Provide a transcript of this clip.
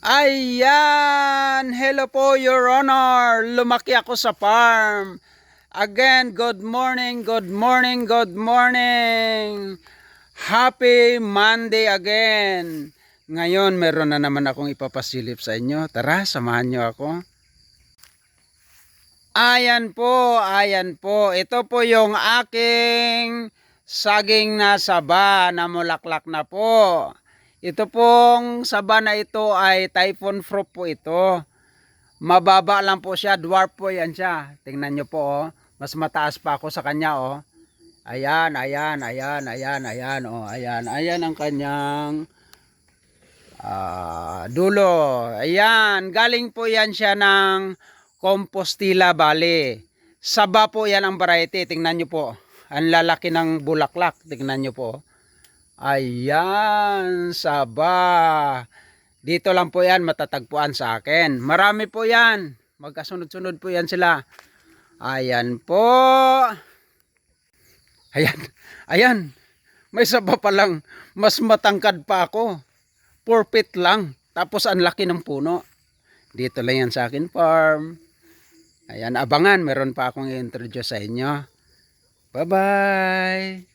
Ayan! Hello po, Your Honor! Lumaki ako sa farm. Again, good morning, good morning, good morning! Happy Monday again! Ngayon, meron na naman akong ipapasilip sa inyo. Tara, samahan nyo ako. Ayan po, ayan po. Ito po yung aking saging na saba na mulaklak na po. Ito pong saba na ito ay typhoon fruit po ito. Mababa lang po siya, dwarf po yan siya. Tingnan nyo po oh. Mas mataas pa ako sa kanya oh. Ayan, ayan, ayan, ayan, ayan oh. Ayan, ayan ang kanyang dulo. Ayan, galing po yan siya ng Compostela Valley. Saba po yan ang variety. Tingnan nyo po. Ang lalaki ng bulaklak. Tingnan nyo po. Ayan, saba. Dito lang po yan matatagpuan sa akin. Marami po yan. Magkasunod-sunod po yan sila. Ayan po. Ayan, ayan. May saba pa lang. Mas matangkad pa ako. 4 feet lang. Tapos ang laki ng puno. Dito lang yan sa akin farm. Ayan, abangan. Meron pa akong i-introduce sa inyo. Bye-bye.